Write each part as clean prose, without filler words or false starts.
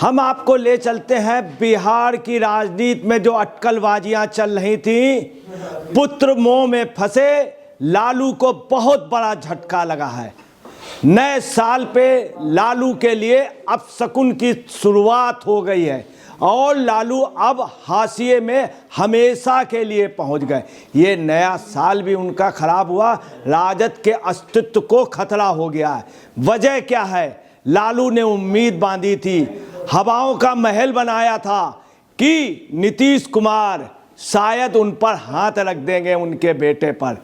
हम आपको ले चलते हैं बिहार की राजनीति में जो अटकलबाजियां चल रही थी। पुत्र मोह में फंसे लालू को बहुत बड़ा झटका लगा है। नए साल पे लालू के लिए अपशकुन की शुरुआत हो गई है और लालू अब हाशिए में हमेशा के लिए पहुंच गए। ये नया साल भी उनका खराब हुआ, राजद के अस्तित्व को खतरा हो गया है। वजह क्या है? लालू ने उम्मीद बांधी थी, हवाओं का महल बनाया था कि नीतीश कुमार शायद उन पर हाथ रख देंगे उनके बेटे पर,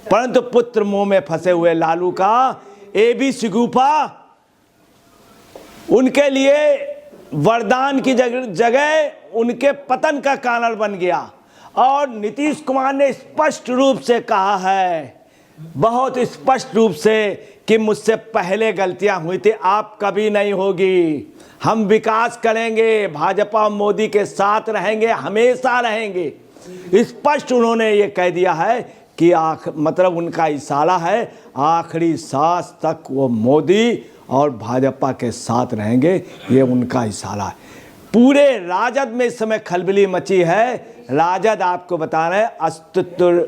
परंतु पुत्र मोह में फंसे हुए लालू का एबी शिगुफा उनके लिए वरदान की जगह उनके पतन का कारण बन गया। और नीतीश कुमार ने स्पष्ट रूप से कहा है, बहुत स्पष्ट रूप से, कि मुझसे पहले गलतियां हुई थी, आप कभी नहीं होगी। हम विकास करेंगे, भाजपा मोदी के साथ रहेंगे, हमेशा रहेंगे। स्पष्ट उन्होंने ये कह दिया है कि मतलब उनका इशारा है आखिरी सांस तक वो मोदी और भाजपा के साथ रहेंगे, ये उनका इशारा है। पूरे राजद में इस समय खलबली मची है। राजद, आपको बता रहे हैं, अस्तित्व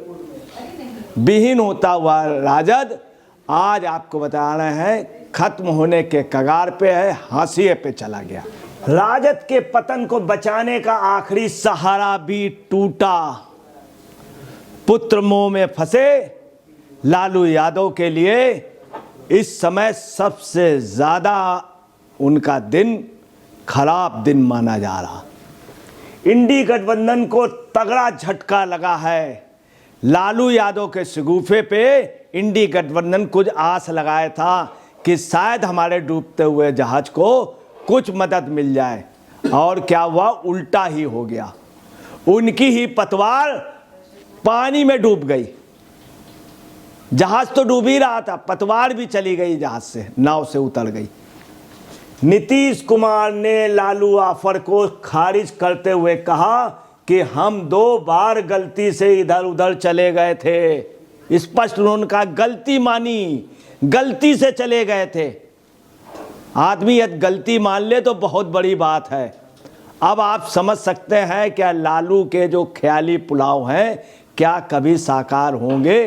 विहीन होता हुआ राजद आज आपको बता रहे हैं खत्म होने के कगार पे है, हाशिए पे चला गया। राजद के पतन को बचाने का आखिरी सहारा भी टूटा। पुत्र मोह में फंसे लालू यादव के लिए इस समय सबसे ज्यादा उनका दिन खराब दिन माना जा रहा। इंडी गठबंधन को तगड़ा झटका लगा है। लालू यादव के शगुफे पे इंडी गठबंधन कुछ आस लगाया था कि शायद हमारे डूबते हुए जहाज को कुछ मदद मिल जाए, और क्या हुआ? उल्टा ही हो गया। उनकी ही पतवार पानी में डूब गई। जहाज तो डूब ही रहा था, पतवार भी चली गई, जहाज से, नाव से उतर गई। नीतीश कुमार ने लालू ऑफर को खारिज करते हुए कहा कि हम 2 बार गलती से इधर उधर चले गए थे। स्पष्ट उन्होंने कहा, गलती मानी, गलती से चले गए थे। आदमी यदि गलती मान ले तो बहुत बड़ी बात है। अब आप समझ सकते हैं क्या लालू के जो ख्याली पुलाव हैं क्या कभी साकार होंगे?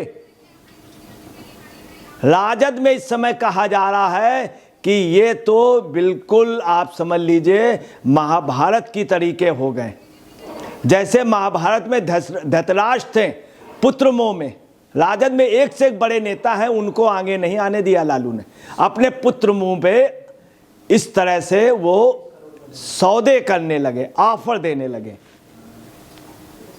राजद में इस समय कहा जा रहा है कि ये तो बिल्कुल आप समझ लीजिए महाभारत की तरीके हो गए। जैसे महाभारत में धृतराष्ट्र थे पुत्र मोह में, राजद में एक से एक बड़े नेता हैं, उनको आगे नहीं आने दिया लालू ने। अपने पुत्र मोह पे इस तरह से वो सौदे करने लगे, ऑफर देने लगे।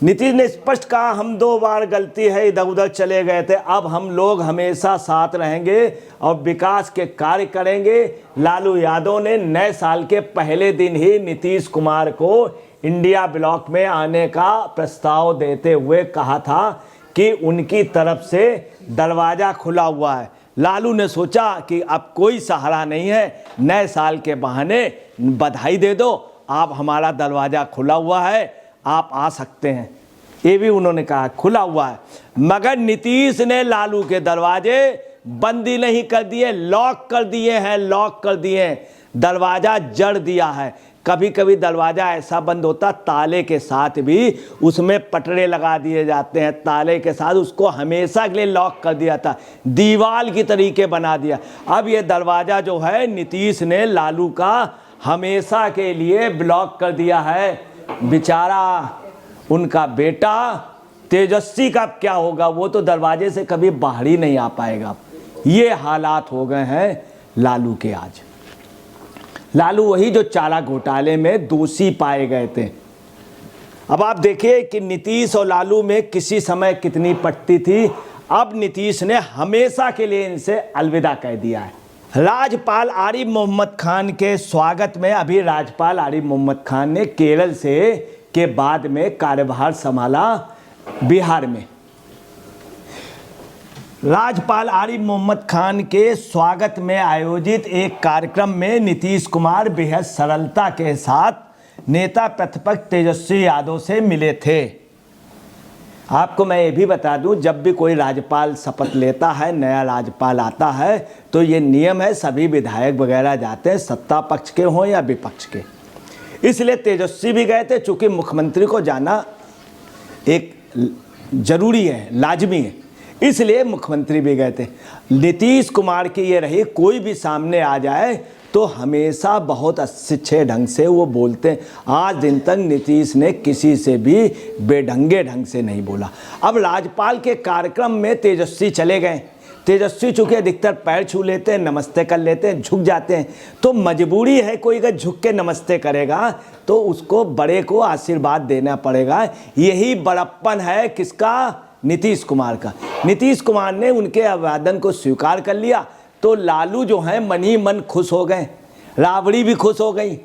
नीतीश ने स्पष्ट कहा, हम 2 बार गलती है, इधर उधर चले गए थे, अब हम लोग हमेशा साथ रहेंगे और विकास के कार्य करेंगे। लालू यादव ने नए साल के पहले दिन ही नीतीश कुमार को इंडिया ब्लॉक में आने का प्रस्ताव देते हुए कहा था कि उनकी तरफ से दरवाज़ा खुला हुआ है। लालू ने सोचा कि अब कोई सहारा नहीं है, नए साल के बहाने बधाई दे दो, आप हमारा दरवाज़ा खुला हुआ है, आप आ सकते हैं। ये भी उन्होंने कहा खुला हुआ है। मगर नीतीश ने लालू के दरवाजे बंद ही नहीं कर दिए, लॉक कर दिए हैं, लॉक कर दिए हैं, दरवाज़ा जड़ दिया है। कभी कभी दरवाज़ा ऐसा बंद होता ताले के साथ भी, उसमें पटरे लगा दिए जाते हैं, ताले के साथ उसको हमेशा के लिए लॉक कर दिया था, दीवार की तरीके बना दिया। अब ये दरवाज़ा जो है नीतीश ने लालू का हमेशा के लिए ब्लॉक कर दिया है। बेचारा उनका बेटा तेजस्वी का क्या होगा? वो तो दरवाजे से कभी बाहर ही नहीं आ पाएगा। ये हालात हो गए हैं लालू के आज। लालू वही जो चारा घोटाले में दोषी पाए गए थे। अब आप देखिए कि नीतीश और लालू में किसी समय कितनी पटती थी। अब नीतीश ने हमेशा के लिए इनसे अलविदा कह दिया है। राज्यपाल आरिफ मोहम्मद खान के स्वागत में अभी राज्यपाल आरिफ मोहम्मद खान ने केरल से के बाद में कार्यभार संभाला बिहार में। राज्यपाल आरिफ मोहम्मद खान के स्वागत में आयोजित एक कार्यक्रम में नीतीश कुमार बेहद सरलता के साथ नेता प्रतिपक्ष तेजस्वी यादव से मिले थे। आपको मैं ये भी बता दूं, जब भी कोई राज्यपाल शपथ लेता है, नया राज्यपाल आता है, तो ये नियम है सभी विधायक वगैरह जाते हैं, सत्ता पक्ष के हों या विपक्ष के। इसलिए तेजस्वी भी गए थे, चूंकि मुख्यमंत्री को जाना एक जरूरी है, लाजमी है, इसलिए मुख्यमंत्री भी गए थे। नीतीश कुमार की ये रही, कोई भी सामने आ जाए तो हमेशा बहुत अच्छे ढंग से वो बोलते हैं। आज दिन तक नीतीश ने किसी से भी बेढंगे ढंग से नहीं बोला। अब राज्यपाल के कार्यक्रम में तेजस्वी चले गए। तेजस्वी चूँकि अधिकतर पैर छू लेते हैं, नमस्ते कर लेते हैं, झुक जाते हैं, तो मजबूरी है, कोई अगर झुक के नमस्ते करेगा तो उसको बड़े को आशीर्वाद देना पड़ेगा। यही बड़प्पन है किसका? नीतीश कुमार का। नीतीश कुमार ने उनके आवेदन को स्वीकार कर लिया तो लालू जो हैं मन ही मन खुश हो गए, राबड़ी भी खुश हो गई,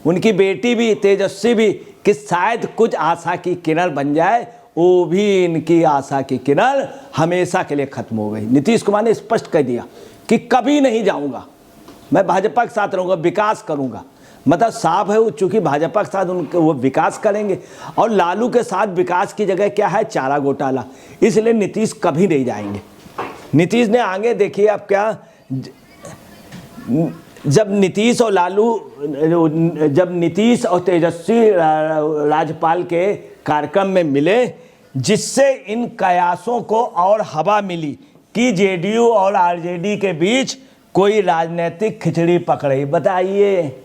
उनकी बेटी भी तेजस्वी भी, कि शायद कुछ आशा की किरण बन जाए। वो भी इनकी आशा की किरण हमेशा के लिए खत्म हो गई। नीतीश कुमार ने स्पष्ट कर दिया कि कभी नहीं जाऊंगा, मैं भाजपा के साथ रहूंगा, विकास करूंगा। मतलब साफ है, वो चूंकि भाजपा के साथ उनके वो विकास करेंगे, और लालू के साथ विकास की जगह क्या है? चारा घोटाला। इसलिए नीतीश कभी नहीं जाएंगे। नीतीश ने आगे देखिए अब क्या, जब नीतीश और तेजस्वी राज्यपाल के कार्यक्रम में मिले, जिससे इन कयासों को और हवा मिली कि जेडीयू और आरजेडी के बीच कोई राजनीतिक खिचड़ी पकड़ी। बताइए,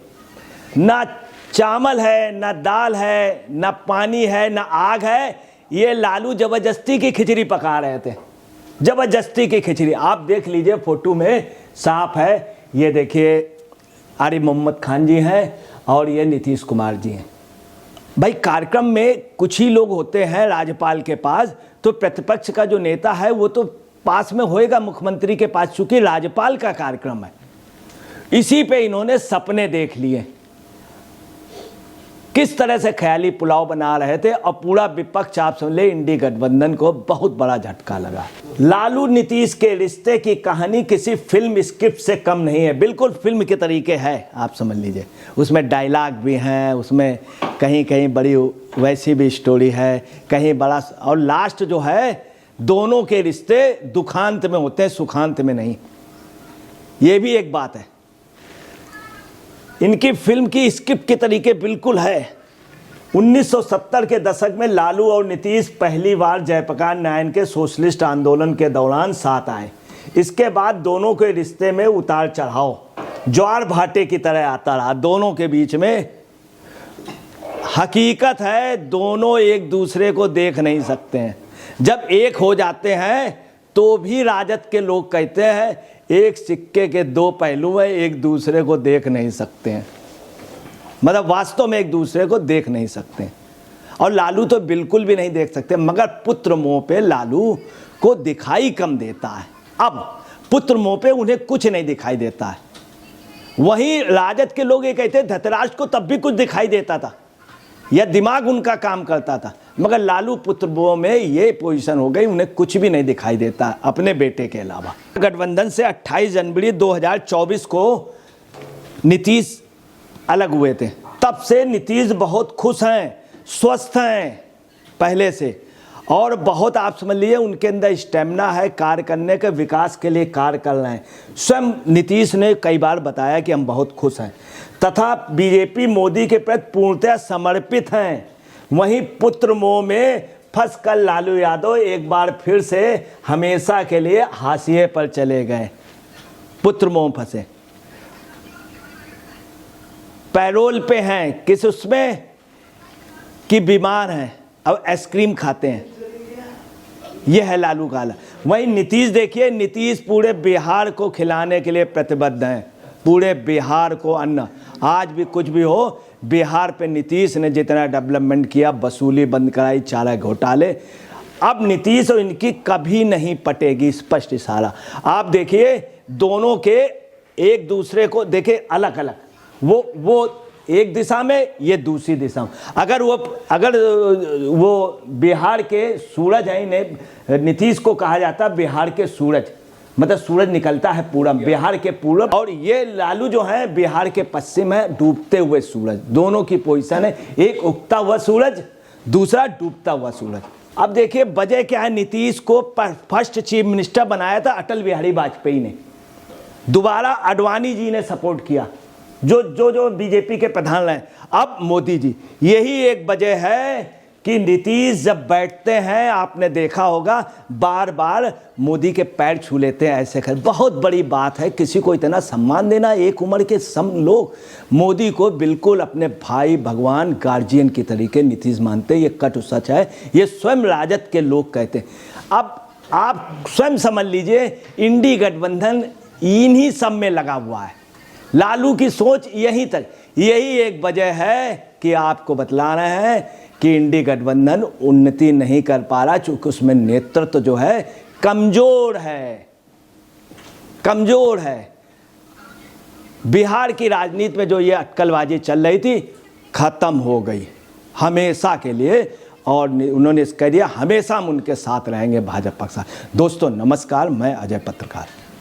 ना चावल है, ना दाल है, ना पानी है, ना आग है, ये लालू जबरदस्ती की खिचड़ी पका रहे थे, जबरदस्ती की खिचड़ी। आप देख लीजिए, फोटो में साफ है। ये देखिए, आरिफ मोहम्मद खान जी हैं और ये नीतीश कुमार जी हैं। भाई, कार्यक्रम में कुछ ही लोग होते हैं राज्यपाल के पास, तो प्रतिपक्ष का जो नेता है वो तो पास में होएगा मुख्यमंत्री के पास, चूंकि राज्यपाल का कार्यक्रम है। इसी पे इन्होंने सपने देख लिए, किस तरह से ख्याली पुलाव बना रहे थे, और पूरा विपक्ष आप सुन ले, इंडी गठबंधन को बहुत बड़ा झटका लगा। लालू नीतीश के रिश्ते की कहानी किसी फिल्म स्क्रिप्ट से कम नहीं है, बिल्कुल फिल्म के तरीके है, आप समझ लीजिए। उसमें डायलॉग भी हैं, उसमें कहीं कहीं बड़ी वैसी भी स्टोरी है, कहीं बड़ा, और लास्ट जो है, दोनों के रिश्ते दुखांत में होते हैं, सुखांत में नहीं। ये भी एक बात है, इनकी फिल्म की स्क्रिप्ट के तरीके बिल्कुल है। 1970 के दशक में लालू और नीतीश पहली बार जयप्रकाश नारायण के सोशलिस्ट आंदोलन के दौरान साथ आए। इसके बाद दोनों के रिश्ते में उतार चढ़ाव ज्वार भाटे की तरह आता रहा दोनों के बीच में। हकीकत है, दोनों एक दूसरे को देख नहीं सकते हैं। जब एक हो जाते हैं तो भी राजद के लोग कहते हैं एक सिक्के के दो पहलू हैं, एक दूसरे को देख नहीं सकते हैं। मतलब वास्तव में एक दूसरे को देख नहीं सकते हैं। और लालू तो बिल्कुल भी नहीं देख सकते, मगर पुत्र मोह पे लालू को दिखाई कम देता है। अब पुत्र मोह पे उन्हें कुछ नहीं दिखाई देता है। वहीं राजद के लोग ये कहते हैं धतराष्ट्र को तब भी कुछ दिखाई देता था, या दिमाग उनका काम करता था, मगर लालू पुत्र मोह में ये पोजीशन हो गई, उन्हें कुछ भी नहीं दिखाई देता अपने बेटे के अलावा। गठबंधन से 28 जनवरी 2024 को नीतीश अलग हुए थे। तब से नीतीश बहुत खुश हैं, स्वस्थ हैं पहले से, और बहुत आप समझ लीजिए उनके अंदर स्टेमिना है कार्य करने के, विकास के लिए कार्य कर रहे हैं। स्वयं नीतीश ने कई बार बताया कि हम बहुत खुश हैं तथा बीजेपी मोदी के प्रति पूर्णतः समर्पित हैं। वहीं पुत्र मोह में फंस कर लालू यादव एक बार फिर से हमेशा के लिए हाशिए पर चले गए। पुत्र मोह फंसे, पैरोल पे हैं, किस उसमें कि बीमार हैं, अब आइसक्रीम खाते हैं। यह है लालू का हाल। वहीं नीतीश देखिए, नीतीश पूरे बिहार को खिलाने के लिए प्रतिबद्ध हैं, पूरे बिहार को अन्न। आज भी कुछ भी हो, बिहार पे नीतीश ने जितना डेवलपमेंट किया, वसूली बंद कराई, चारा घोटाले, अब नीतीश और इनकी कभी नहीं पटेगी, स्पष्ट इशारा। आप देखिए दोनों के एक दूसरे को देखे अलग अलग, वो एक दिशा में, ये दूसरी दिशा में। अगर वो बिहार के सूरज है, इन्हें नीतीश को कहा जाता बिहार के सूरज, मतलब सूरज निकलता है पूरब, बिहार के पूरब, और ये लालू जो है बिहार के पश्चिम है, डूबते हुए सूरज। दोनों की पोजीशन है, एक उगता हुआ सूरज, दूसरा डूबता हुआ सूरज। अब देखिए वजह क्या है, नीतीश को फर्स्ट चीफ मिनिस्टर बनाया था अटल बिहारी वाजपेयी ने, दोबारा आडवाणी जी ने सपोर्ट किया, जो बीजेपी के प्रधान हैं, अब मोदी जी। यही एक वजह है कि नीतीश जब बैठते हैं, आपने देखा होगा बार बार मोदी के पैर छू लेते हैं ऐसे कर। बहुत बड़ी बात है किसी को इतना सम्मान देना। एक उम्र के सब लोग मोदी को बिल्कुल अपने भाई, भगवान, गार्जियन की तरीके नीतीश मानते हैं। ये कटु सच है, ये स्वयं राजद के लोग कहते हैं। अब आप स्वयं समझ लीजिए, इंडी गठबंधन इन्हीं सब में लगा हुआ है। लालू की सोच यहीं तक। यही एक वजह है कि आपको बतला रहे हैं कि इंडी गठबंधन उन्नति नहीं कर पा रहा, चूंकि उसमें नेतृत्व जो है कमजोर है। बिहार की राजनीति में जो ये अटकलबाजी चल रही थी, खत्म हो गई हमेशा के लिए। और उन्होंने कह दिया हमेशा हम उनके साथ रहेंगे, भाजपा के साथ। दोस्तों नमस्कार, मैं अजय पत्रकार।